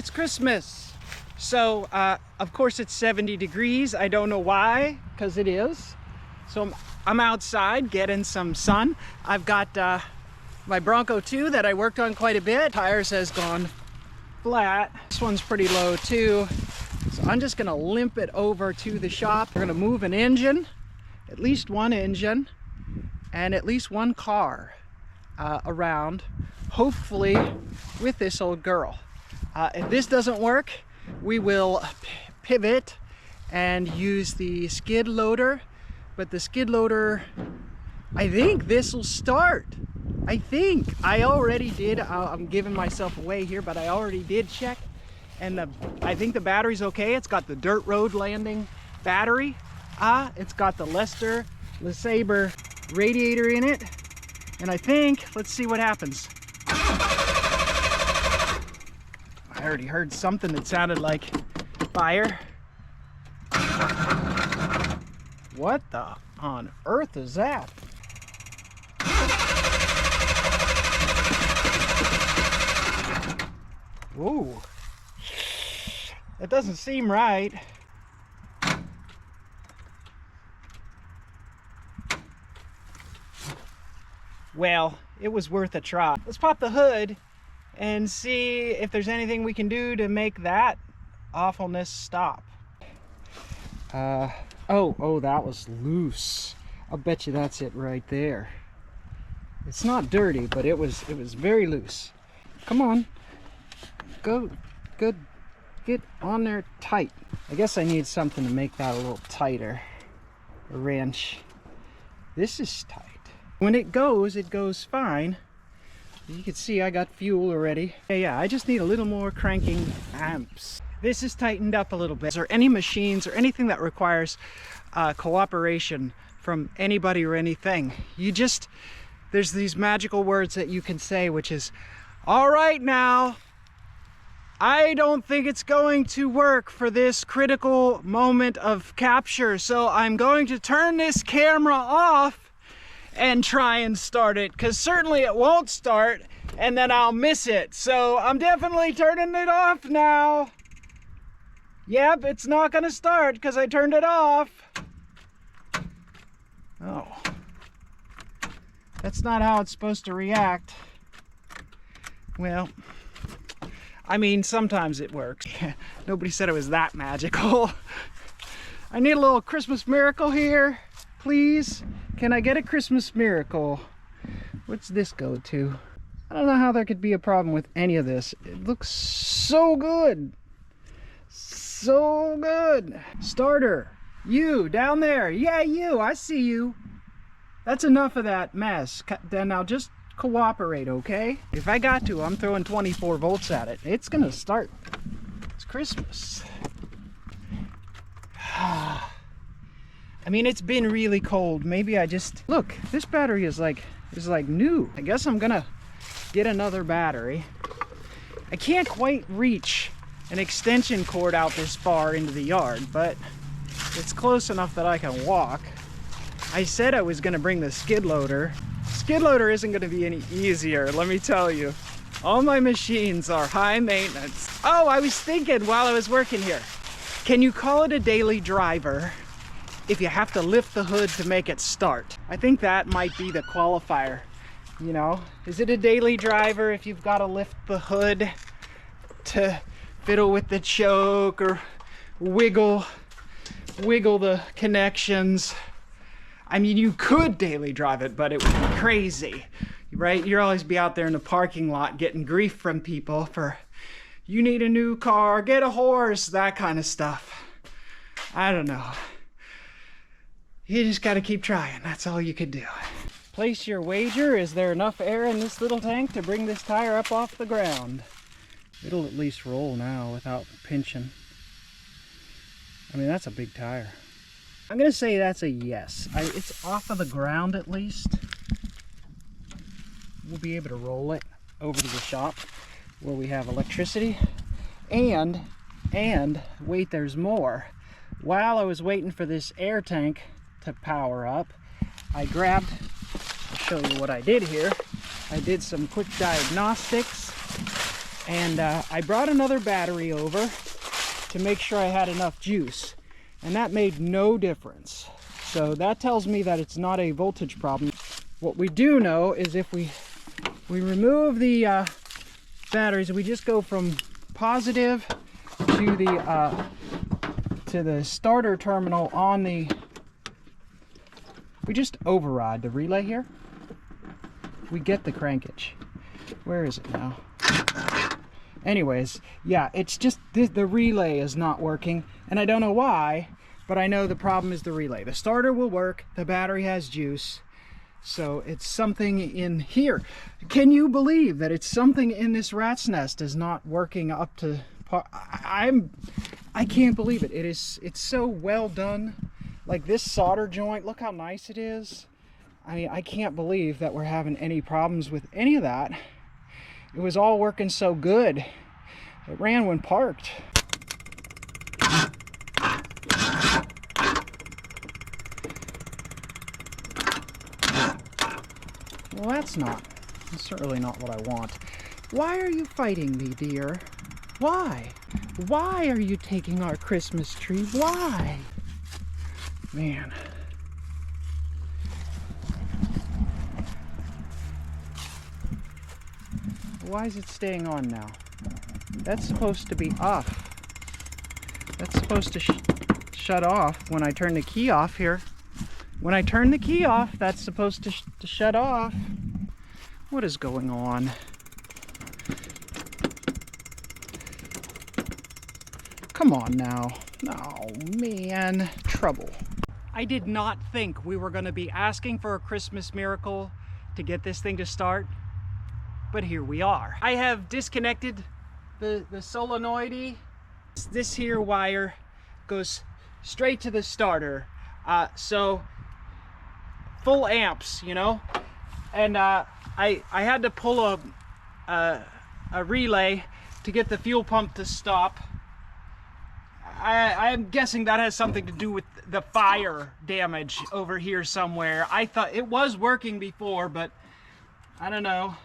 It's Christmas. So, of course it's 70 degrees. I don't know why, because it is. So I'm outside getting some sun. I've got my Bronco II that I worked on quite a bit. Tires has gone flat. This one's pretty low too. So I'm just gonna limp it over to the shop. We're gonna move an engine, at least one engine, and at least one car around, hopefully with this old girl. If this doesn't work, we will pivot and use the skid loader. But the skid loader, I think this will start. I think I already did. I'm giving myself away here, but I already did check, and I think the battery's okay. It's got the dirt road landing battery. It's got the LeSabre radiator in it, and I think, let's see what happens. I already heard something that sounded like fire. What the on earth is that? Whoa, that doesn't seem right. Well, it was worth a try. Let's pop the hood and see if there's anything we can do to make that awfulness stop. Oh, that was loose. I'll bet you that's it right there. It's not dirty, but it was very loose. Come on. Go, good, get on there tight. I guess I need something to make that a little tighter. A wrench. This is tight. When it goes fine. You can see I got fuel already. Yeah, I just need a little more cranking amps. This is tightened up a little bit. Is there any machines or anything that requires cooperation from anybody or anything? There's these magical words that you can say, which is, all right now, I don't think it's going to work for this critical moment of capture, so I'm going to turn this camera off and try and start it, because certainly it won't start and then I'll miss it. So I'm definitely turning it off now. Yep, it's not gonna start because I turned it off. Oh, that's not how it's supposed to react. Well, I mean, sometimes it works. Nobody said it was that magical. I need a little Christmas miracle here, please. Can I get a Christmas miracle? What's this go to? I don't know how there could be a problem with any of this. It looks so good. So good. Starter, you down there. Yeah, you, I see you. That's enough of that mess. Then now just cooperate, okay? If I got to, I'm throwing 24 volts at it. It's gonna start. It's Christmas. I mean, it's been really cold. Maybe I just, look, this battery is like new. I guess I'm gonna get another battery. I can't quite reach an extension cord out this far into the yard, but it's close enough that I can walk. I said I was gonna bring the skid loader. Skid loader isn't gonna be any easier, let me tell you. All my machines are high maintenance. Oh, I was thinking while I was working here, can you call it a daily driver if you have to lift the hood to make it start? I think that might be the qualifier, you know? Is it a daily driver if you've got to lift the hood to fiddle with the choke or wiggle the connections? I mean, you could daily drive it, but it would be crazy, right? You'd always be out there in the parking lot getting grief from people for, you need a new car, get a horse, that kind of stuff. I don't know. You just got to keep trying. That's all you could do. Place your wager. Is there enough air in this little tank to bring this tire up off the ground? It'll at least roll now without pinching. I mean, that's a big tire. I'm gonna say that's a yes. It's off of the ground at least. We'll be able to roll it over to the shop where we have electricity. And wait, there's more. While I was waiting for this air tank to power up, I grabbed, I'll show you what I did here. I did some quick diagnostics, And I brought another battery over to make sure I had enough juice, and that made no difference. So that tells me that it's not a voltage problem. What we do know is if we remove the batteries, we just go from positive to the starter terminal on the, we just override the relay here. We get the crankage. Where is it now? Anyways, yeah, it's just the relay is not working, and I don't know why, but I know the problem is the relay. The starter will work, the battery has juice, so it's something in here. Can you believe that it's something in this rat's nest is not working up to par? I can't believe it. It's so well done. Like this solder joint, look how nice it is. I mean, I can't believe that we're having any problems with any of that. It was all working so good. It ran when parked. Well, that's certainly not what I want. Why are you fighting me, dear? Why? Why are you taking our Christmas tree? Why? Man. Why is it staying on now? That's supposed to be off. That's supposed to shut off when I turn the key off here. When I turn the key off, that's supposed to shut off. What is going on? Come on now. Oh man, trouble. I did not think we were going to be asking for a Christmas miracle to get this thing to start. But here we are. I have disconnected the solenoid. This here wire goes straight to the starter. So full amps, you know? And I had to pull a relay to get the fuel pump to stop. I'm guessing that has something to do with the fire damage over here somewhere. I thought it was working before, but I don't know.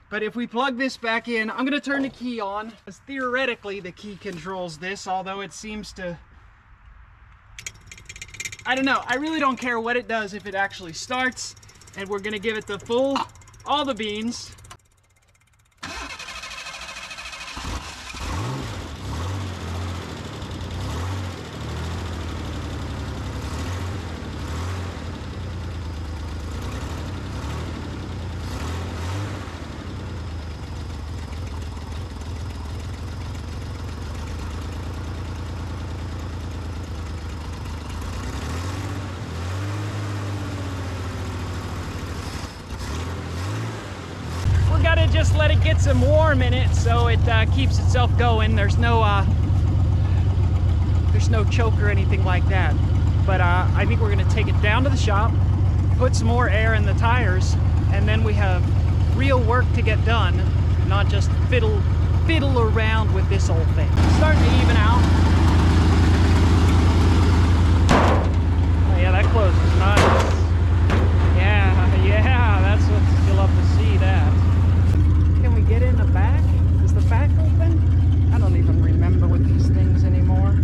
But if we plug this back in, I'm gonna turn the key on, because theoretically the key controls this, although it seems to, I don't know, I really don't care what it does if it actually starts, and we're gonna give it the full, all the beans. Just let it get some warm in it so it keeps itself going. There's no choke or anything like that. But I think we're gonna take it down to the shop, put some more air in the tires, and then we have real work to get done, not just fiddle around with this old thing. It's starting to even out. Oh yeah, that closes nice. Yeah, that's what's, you'll have to see that. Can we get in the back? Is the back open? I don't even remember with these things anymore.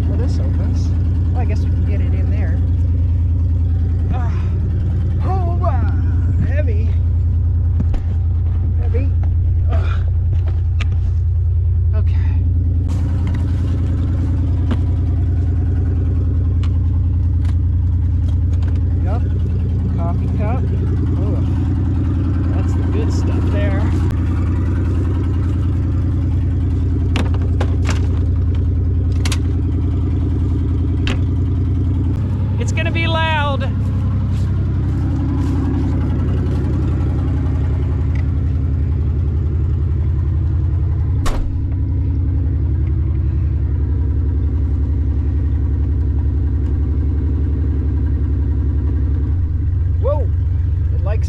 Well, this opens. Well, I guess we can get it in there. Heavy. Heavy. Okay. Yep. Coffee cup. Oh, that's the good stuff there. It's gonna be loud.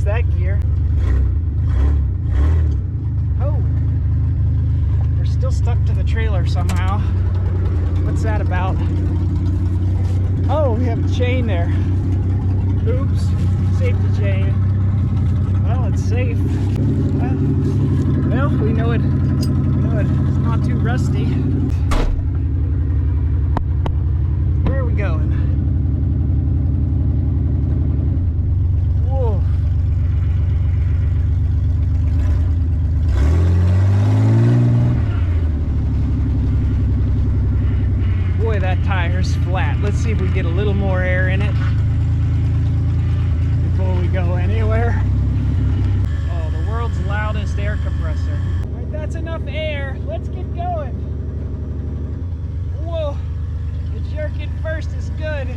That gear. Oh, we're still stuck to the trailer somehow. What's that about? Oh, we have a chain there. Oops, safety chain. Well, it's safe. Well, we know it's not too rusty. Where are we going? Whoa. Boy, that tire's flat. Let's see if we get a little more air in it before we go anywhere. Oh, the world's loudest air compressor. All right, that's enough air. Let's get going. Whoa, the jerking first is good.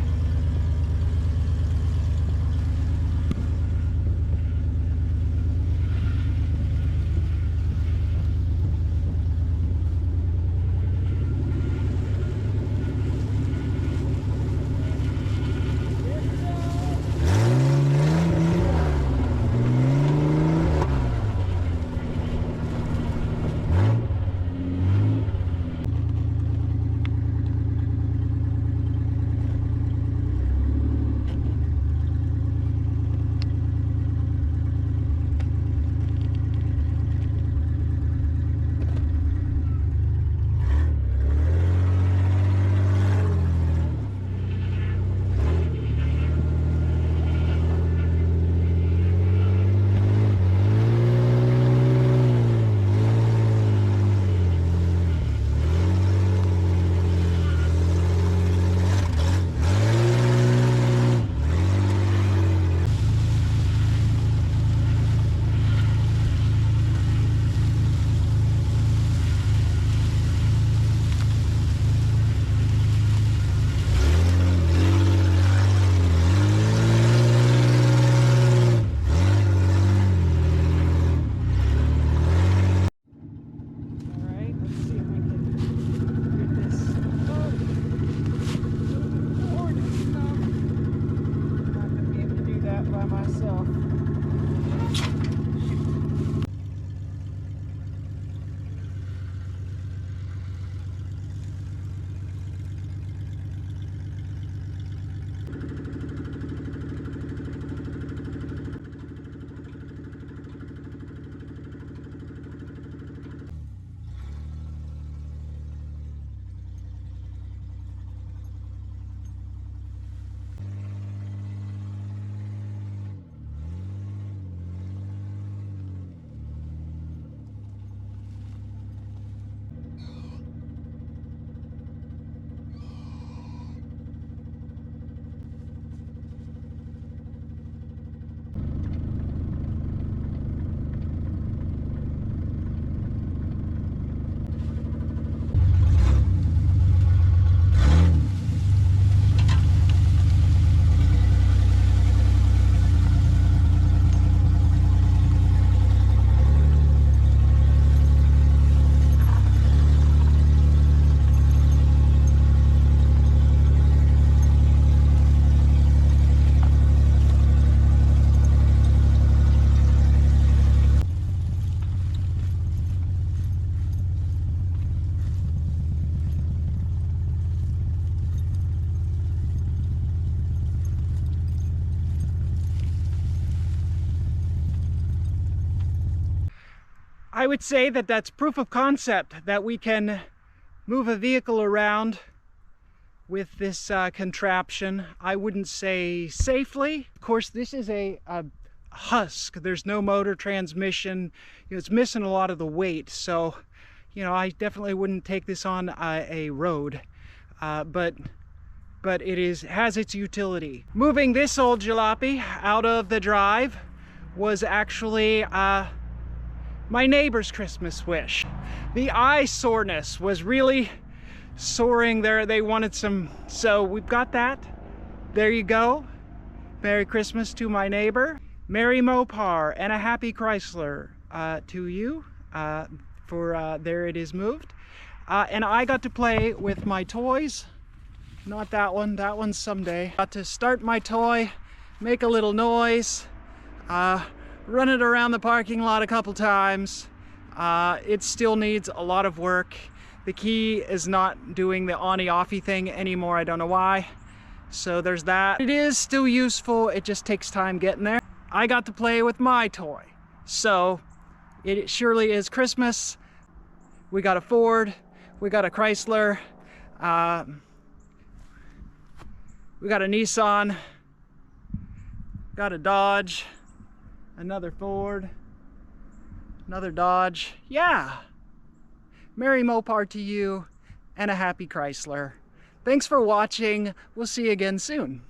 I would say that that's proof of concept that we can move a vehicle around with this contraption. I wouldn't say safely. Of course, this is a husk. There's no motor transmission. It's missing a lot of the weight. So, I definitely wouldn't take this on a road. But it has its utility. Moving this old jalopy out of the drive was actually my neighbor's Christmas wish. The eye soreness was really soaring there. They wanted some, so we've got that. There you go. Merry Christmas to my neighbor. Merry Mopar and a happy Chrysler to you for there it is moved. And I got to play with my toys. Not that one, that one's someday. Got to start my toy, make a little noise, run it around the parking lot a couple times. It still needs a lot of work. The key is not doing the on-y-offy thing anymore. I don't know why. So there's that. It is still useful. It just takes time getting there. I got to play with my toy. So it surely is Christmas. We got a Ford, we got a Chrysler, we got a Nissan, got a Dodge, another Ford, another Dodge. Yeah. Merry Mopar to you and a happy Chrysler. Thanks for watching. We'll see you again soon.